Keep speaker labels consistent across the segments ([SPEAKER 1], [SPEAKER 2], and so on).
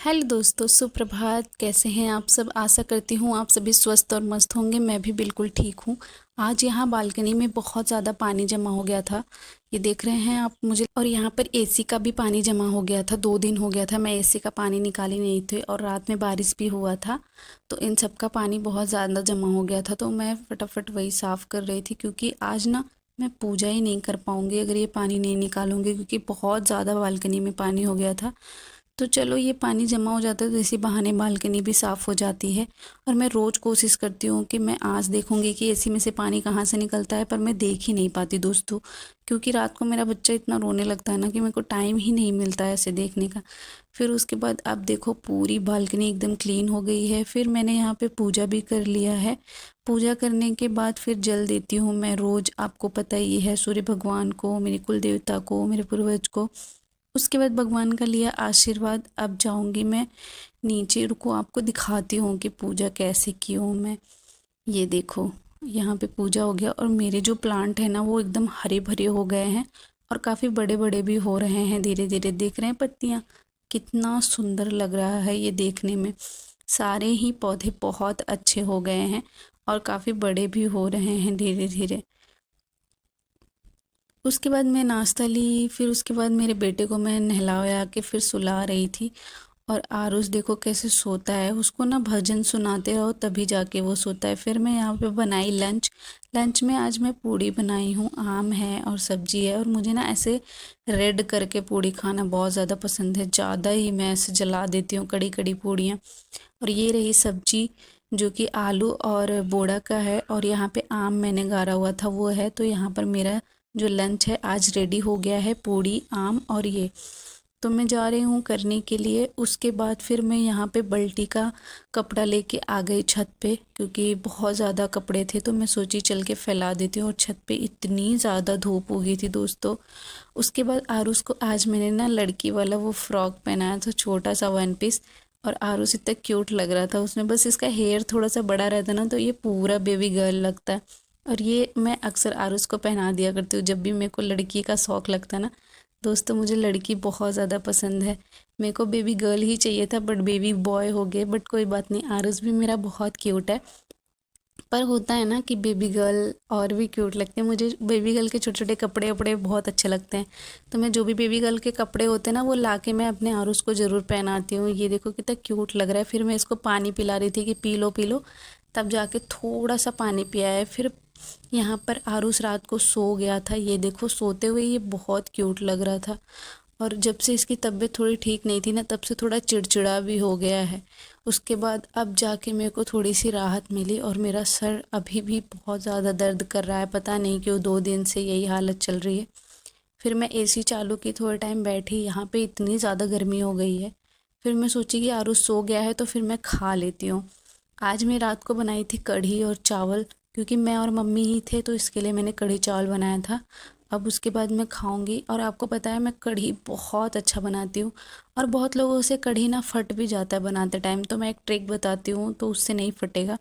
[SPEAKER 1] Hello दोस्तों, सुप्रभात। कैसे हैं आप सब? आशा करती हूँ आप सभी स्वस्थ और मस्त होंगे। मैं भी बिल्कुल ठीक हूँ। आज यहाँ बालकनी में बहुत ज़्यादा पानी जमा हो गया था। ये देख रहे हैं आप मुझे। और यहाँ पर एसी का भी पानी जमा हो गया था। 2 दिन हो गया था मैं एसी का पानी निकाली नहीं थी, और रात में बारिश भी हुआ था, तो इन सब का पानी बहुत ज़्यादा जमा हो गया था। तो मैं फटाफट वही साफ़ कर रही थी, क्योंकि आज ना मैं पूजा ही नहीं कर पाऊँगी अगर ये पानी नहीं निकालूंगी, क्योंकि बहुत ज़्यादा बालकनी में पानी हो गया था। तो चलो, ये पानी जमा हो जाता है तो इसी बहाने बालकनी भी साफ़ हो जाती है। और मैं रोज़ कोशिश करती हूँ कि मैं आज देखूँगी कि एसी में से पानी कहाँ से निकलता है, पर मैं देख ही नहीं पाती दोस्तों, क्योंकि रात को मेरा बच्चा इतना रोने लगता है ना कि मेरे को टाइम ही नहीं मिलता है ऐसे देखने का। फिर उसके बाद अब देखो, पूरी बालकनी एकदम क्लीन हो गई है। फिर मैंने यहाँ पे पूजा भी कर लिया है। पूजा करने के बाद फिर जल देती हूँ मैं रोज़। आपको पता ही है, सूर्य भगवान को, मेरे कुल देवता को, मेरे पूर्वज को। उसके बाद भगवान का लिया आशीर्वाद। अब जाऊंगी मैं नीचे। रुको, आपको दिखाती हूँ कि पूजा कैसे की हूँ मैं। ये देखो, यहाँ पे पूजा हो गया, और मेरे जो प्लांट है ना वो एकदम हरे भरे हो गए हैं, और काफ़ी बड़े बड़े भी हो रहे हैं धीरे धीरे। देख रहे हैं पत्तियाँ, कितना सुंदर लग रहा है ये देखने में। सारे ही पौधे बहुत अच्छे हो गए हैं, और काफ़ी बड़े भी हो रहे हैं धीरे धीरे। उसके बाद मैं नाश्ता ली। फिर उसके बाद मेरे बेटे को मैं नहला के फिर सुला रही थी। और आरुष देखो कैसे सोता है। उसको ना भजन सुनाते रहो तभी जाके वो सोता है। फिर मैं यहाँ पे बनाई लंच। लंच में आज मैं पूड़ी बनाई हूँ। आम है और सब्जी है, और मुझे ना ऐसे रेड करके पूड़ी खाना बहुत ज़्यादा पसंद है। ज़्यादा ही मैं ऐसे जला देती हूँ कड़ी कड़ी पूड़ियाँ। और ये रही सब्जी, जो कि आलू और बोड़ा का है, और यहाँ पे आम मैंने गारा हुआ था वो है। तो यहाँ पर मेरा जो लंच है आज रेडी हो गया है, पूड़ी, आम और ये। तो मैं जा रही हूँ करने के लिए। उसके बाद फिर मैं यहाँ पे बाल्टी का कपड़ा लेके आ गई छत पे, क्योंकि बहुत ज़्यादा कपड़े थे, तो मैं सोची चल के फैला देती हूँ। और छत पे इतनी ज़्यादा धूप हो गई थी दोस्तों। उसके बाद आरुष को आज मैंने ना लड़की वाला वो फ्रॉक पहनाया था, छोटा सा 1 पीस। और आरुष इतना क्यूट लग रहा था उसमें। बस इसका हेयर थोड़ा सा बड़ा रहता ना, तो ये पूरा बेबी गर्ल लगता है। और ये मैं अक्सर आरुष को पहना दिया करती हूँ जब भी मेरे को लड़की का शौक़ लगता है ना। दोस्तों, मुझे लड़की बहुत ज़्यादा पसंद है। मेरे को बेबी गर्ल ही चाहिए था, बट बेबी बॉय हो गए। बट कोई बात नहीं, आरुष भी मेरा बहुत क्यूट है। पर होता है ना कि बेबी गर्ल और भी क्यूट लगते हैं। मुझे बेबी गर्ल के छोटे छोटे कपड़े वपड़े बहुत अच्छे लगते हैं। तो मैं जो भी बेबी गर्ल के कपड़े होते हैं ना, वो ला के मैं अपने आरुष को ज़रूर पहनाती हूँ। ये देखो कितना क्यूट लग रहा है। फिर मैं इसको पानी पिला रही थी कि पी लो पी लो, तब जाके थोड़ा सा पानी पिया है। फिर यहाँ पर आरुष रात को सो गया था। ये देखो, सोते हुए ये बहुत क्यूट लग रहा था। और जब से इसकी तबीयत थोड़ी ठीक नहीं थी ना, तब से थोड़ा चिड़चिड़ा भी हो गया है। उसके बाद अब जाके मेरे को थोड़ी सी राहत मिली, और मेरा सर अभी भी बहुत ज़्यादा दर्द कर रहा है। पता नहीं क्यों 2 दिन से यही हालत चल रही है। फिर मैं एसी चालू की, थोड़े टाइम बैठी। यहाँ पे इतनी ज़्यादा गर्मी हो गई है। फिर मैं सोची कि आरुष सो गया है तो फिर मैं खा लेती हूँ। आज मैं रात को बनाई थी कढ़ी और चावल, क्योंकि मैं और मम्मी ही थे, तो इसके लिए मैंने कढ़ी चावल बनाया था। अब उसके बाद मैं खाऊंगी। और आपको पता है मैं कढ़ी बहुत अच्छा बनाती हूँ। और बहुत लोगों से कढ़ी ना फट भी जाता है बनाते टाइम, तो मैं एक ट्रिक बताती हूँ, तो उससे नहीं फटेगा।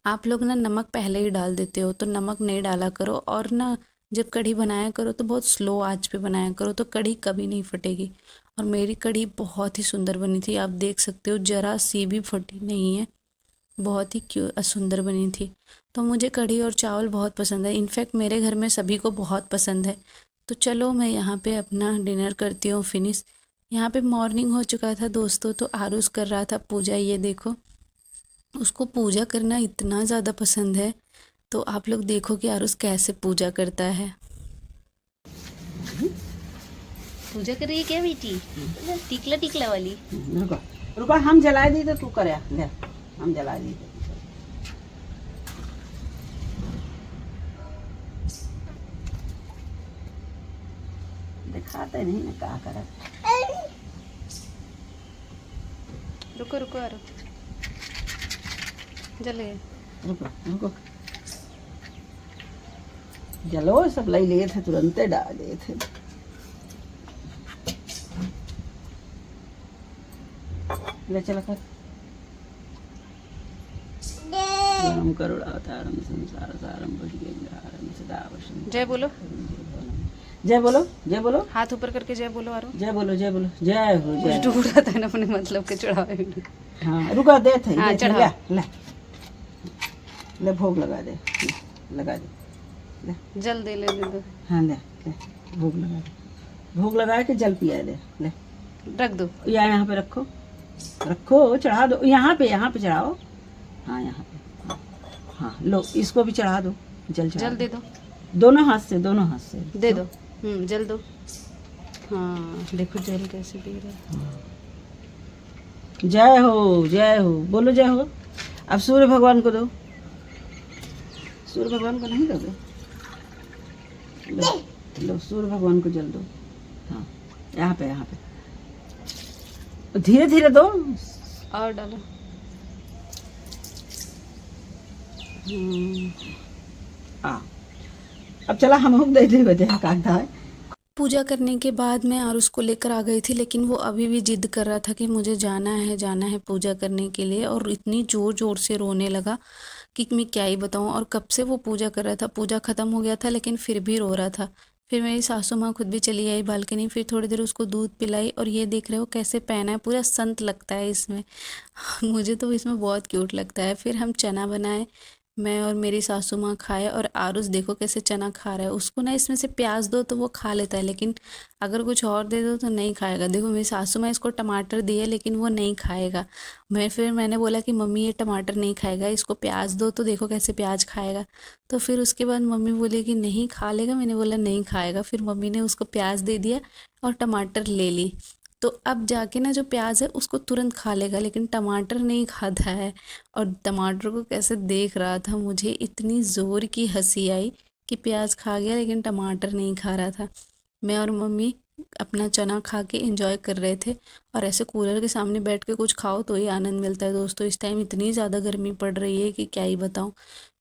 [SPEAKER 1] आप लोग ना नमक पहले ही डाल देते हो, तो नमक नहीं डाला करो। और ना, जब कढ़ी बनाया करो तो बहुत स्लो आंच पे बनाया करो, तो कढ़ी कभी नहीं फटेगी। और मेरी कढ़ी बहुत ही सुंदर बनी थी, आप देख सकते हो, ज़रा सी भी फटी नहीं है। बहुत ही सुंदर बनी थी। तो मुझे कढ़ी और चावल बहुत पसंद है। इनफैक्ट मेरे घर में सभी को बहुत पसंद है। तो चलो, मैं यहाँ पे अपना डिनर करती हूँ फिनिश। यहाँ पे मॉर्निंग हो चुका था दोस्तों, तो आरुष कर रहा था पूजा। ये देखो, उसको पूजा करना इतना ज़्यादा पसंद है। तो आप लोग देखो कि आरुष कैसे पूजा करता है।
[SPEAKER 2] पूजा कर रही है क्या बेटी? टिकला टिकला वाली।
[SPEAKER 3] रुको रुको, हम जला दी तो तू करे ले। हम जला दी तो दिखाते नहीं ना क्या करे।
[SPEAKER 1] रुको रुको आरो, जले।
[SPEAKER 3] रुको रुको, जलो सब ले लिए थे, तुरंते डाल दिए थे। ले चला कर। राम करुणावतारम संसार सारम भुजगेन्द्रहारम सदा वसंत।
[SPEAKER 1] जय बोलो।
[SPEAKER 3] जय बोलो, जय बोलो,
[SPEAKER 2] हाथ ऊपर करके जय बोलो आरो।
[SPEAKER 3] जय बोलो, जय बोलो, जय हो, जय
[SPEAKER 2] कुछ ढूंढा था ना अपने मतलब के चढ़ावे में।
[SPEAKER 3] हाँ रुका दे थे,
[SPEAKER 2] हाँ,
[SPEAKER 3] दे थे,
[SPEAKER 2] चढ़ाओ।
[SPEAKER 3] ले ले ले भोग लगा दे, ले, लगा दे, ले
[SPEAKER 2] जल दे ले दे दो।
[SPEAKER 3] हाँ ले ले भोग लगा दे, भोग लगा के जल पिया दे, ले
[SPEAKER 2] रख दो।
[SPEAKER 3] या यहाँ पे रखो, रखो, चढ़ा दो, यहाँ पे चढ़ाओ, हाँ यहाँ पे, हाँ लो इसको भी चढ़ा दो, जल चढ़ा
[SPEAKER 2] जल दे दो।
[SPEAKER 3] दोनों हाथ से, दोनों हाथ से
[SPEAKER 2] दे दो। जल दो। हाँ देखो जल कैसे पी रहा है।
[SPEAKER 3] जय हो बोलो, जय हो। अब सूर्य भगवान को दो, सूर्य भगवान को नहीं दोगे, लो लो सूर्य भगवान को जल दो, हाँ यहाँ पे धीरे धीरे दो,
[SPEAKER 2] और डालो।
[SPEAKER 3] आ अब चला हम हुक दे दे बजे कागदा है।
[SPEAKER 1] पूजा करने के बाद मैं आरुष को लेकर आ गई थी, लेकिन वो अभी भी जिद कर रहा था कि मुझे जाना है पूजा करने के लिए, और इतनी ज़ोर ज़ोर से रोने लगा कि मैं क्या ही बताऊं। और कब से वो पूजा कर रहा था, पूजा ख़त्म हो गया था लेकिन फिर भी रो रहा था। फिर मेरी सासू माँ खुद भी चली आई बालकनी, फिर थोड़ी देर उसको दूध पिलाई, और ये देख रहे हो कैसे पहना है, पूरा संत लगता है इसमें। मुझे तो इसमें बहुत क्यूट लगता है। फिर हम चना बनाए, मैं और मेरी सासू माँ खाए, और आरुष देखो कैसे चना खा रहा है। उसको ना इसमें से प्याज दो तो वो खा लेता है, लेकिन अगर कुछ और दे दो तो नहीं खाएगा। देखो मेरी सासू माँ इसको टमाटर दिए लेकिन वो नहीं खाएगा। मैंने बोला कि मम्मी ये टमाटर नहीं खाएगा, इसको प्याज दो तो देखो कैसे प्याज खाएगा। तो फिर उसके बाद मम्मी बोली कि नहीं खा लेगा, मैंने बोला नहीं खाएगा। फिर मम्मी ने उसको प्याज दे दिया और टमाटर ले ली। तो अब जाके ना जो प्याज है उसको तुरंत खा लेगा, लेकिन टमाटर नहीं खाता है। और टमाटर को कैसे देख रहा था, मुझे इतनी ज़ोर की हंसी आई कि प्याज खा गया लेकिन टमाटर नहीं खा रहा था। मैं और मम्मी अपना चना खा के एंजॉय कर रहे थे। और ऐसे कूलर के सामने बैठ के कुछ खाओ तो ही आनंद मिलता है दोस्तों। इस टाइम इतनी ज़्यादा गर्मी पड़ रही है कि क्या ही बताऊँ।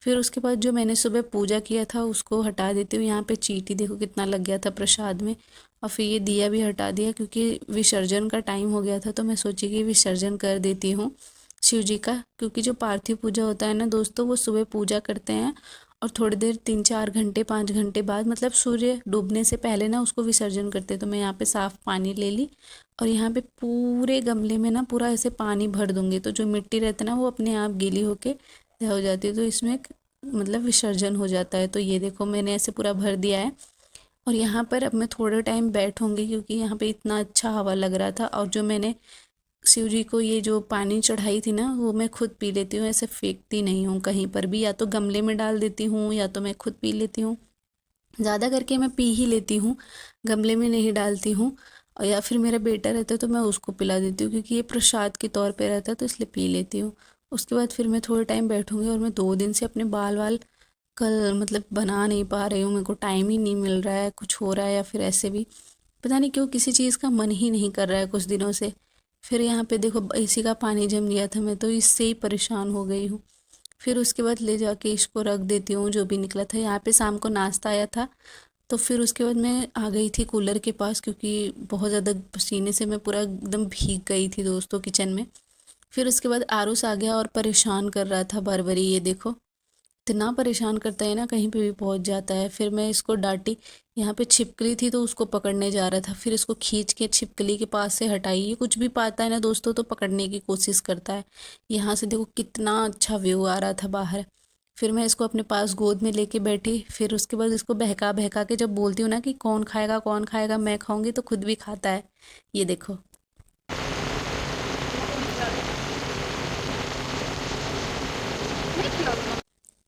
[SPEAKER 1] फिर उसके बाद जो मैंने सुबह पूजा किया था उसको हटा देती हूँ। यहाँ पे चींटी देखो कितना लग गया था प्रसाद में। और फिर ये दिया भी हटा दिया क्योंकि विसर्जन का टाइम हो गया था, तो मैं सोची कि विसर्जन कर देती हूँ शिव जी का। क्योंकि जो पार्थिव पूजा होता है ना दोस्तों, वो सुबह पूजा करते हैं और थोड़ी देर 3-4 घंटे 5 घंटे बाद, मतलब सूर्य डूबने से पहले ना उसको विसर्जन करते हैं। तो मैं यहाँ पे साफ़ पानी ले ली और यहाँ पे पूरे गमले में ना पूरा ऐसे पानी भर दूंगी, तो जो मिट्टी रहता है ना वो अपने आप गीली होके हो जाती है, तो इसमें मतलब विसर्जन हो जाता है। तो ये देखो मैंने ऐसे पूरा भर दिया है। और यहाँ पर अब मैं थोड़ा टाइम बैठूंगी क्योंकि यहाँ पे इतना अच्छा हवा लग रहा था। और जो मैंने शिव जी को ये जो पानी चढ़ाई थी ना, वो मैं खुद पी लेती हूँ, ऐसे फेंकती नहीं हूँ कहीं पर भी। या तो गमले में डाल देती हूँ या तो मैं खुद पी लेती हूँ। ज़्यादा करके मैं पी ही लेती हूँ, गमले में नहीं डालती हूँ। और या फिर मेरा बेटा रहता है तो मैं उसको पिला देती हूँ, क्योंकि ये प्रसाद के तौर पे रहता है तो इसलिए पी लेती हूँ। उसके बाद फिर मैं थोड़ा टाइम बैठूंगी। और मैं 2 दिन से अपने बाल वाल कल मतलब बना नहीं पा रही हूँ, मेरे को टाइम ही नहीं मिल रहा है, कुछ हो रहा है या फिर ऐसे भी पता नहीं क्यों किसी चीज़ का मन ही नहीं कर रहा है कुछ दिनों से। फिर यहाँ पे देखो एसी का पानी जम गया था, मैं तो इससे ही परेशान हो गई हूँ। फिर उसके बाद ले जाके इसको रख देती हूँ जो भी निकला था। यहाँ पे शाम को नाश्ता आया था, तो फिर उसके बाद मैं आ गई थी कूलर के पास, क्योंकि बहुत ज़्यादा पसीने से मैं पूरा एकदम भीग गई थी दोस्तों किचन में। फिर उसके बाद आरुष आ गया और परेशान कर रहा था बार बारी। ये देखो इतना परेशान करता है ना, कहीं पे भी पहुंच जाता है। फिर मैं इसको डांटी, यहाँ पे छिपकली थी तो उसको पकड़ने जा रहा था, फिर इसको खींच के छिपकली के पास से हटाई। ये कुछ भी पाता है ना दोस्तों तो पकड़ने की कोशिश करता है। यहाँ से देखो कितना अच्छा व्यू आ रहा था बाहर। फिर मैं इसको अपने पास गोद में लेके बैठी। फिर उसके बाद इसको बहका बहका के जब बोलती हूँ ना कि कौन खाएगा मैं खाऊंगी, तो खुद भी खाता है। ये देखो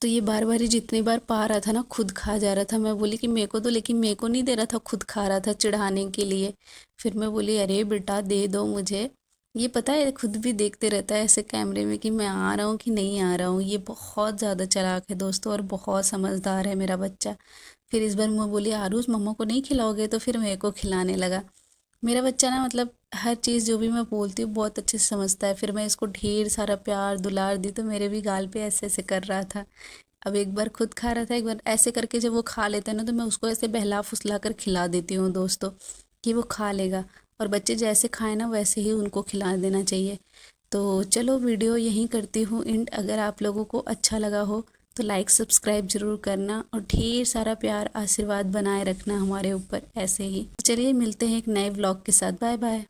[SPEAKER 1] तो ये बार बार ही जितनी बार पा रहा था ना खुद खा जा रहा था। मैं बोली कि मेरे को दो, लेकिन मेरे को नहीं दे रहा था, खुद खा रहा था चिढ़ाने के लिए। फिर मैं बोली अरे बेटा दे दो मुझे। ये पता है खुद भी देखते रहता है ऐसे कैमरे में कि मैं आ रहा हूँ कि नहीं आ रहा हूँ। ये बहुत ज़्यादा चालाक है दोस्तों और बहुत समझदार है मेरा बच्चा। फिर इस बार मैं बोली आरुष मम्मा को नहीं खिलाओगे, तो फिर मेरे को खिलाने लगा। मेरा बच्चा ना मतलब हर चीज़ जो भी मैं बोलती हूँ बहुत अच्छे से समझता है। फिर मैं इसको ढेर सारा प्यार दुलार दी तो मेरे भी गाल पे ऐसे ऐसे कर रहा था। अब एक बार खुद खा रहा था, एक बार ऐसे करके जब वो खा लेता है ना तो मैं उसको ऐसे बहला फुसला कर खिला देती हूँ दोस्तों, कि वो खा लेगा। और बच्चे जैसे खाए ना वैसे ही उनको खिला देना चाहिए। तो चलो वीडियो यहीं करती हूँ एंड। अगर आप लोगों को अच्छा लगा हो तो लाइक सब्सक्राइब ज़रूर करना और ढेर सारा प्यार आशीर्वाद बनाए रखना हमारे ऊपर ऐसे ही। चलिए मिलते हैं एक नए व्लॉग के साथ। Bye bye.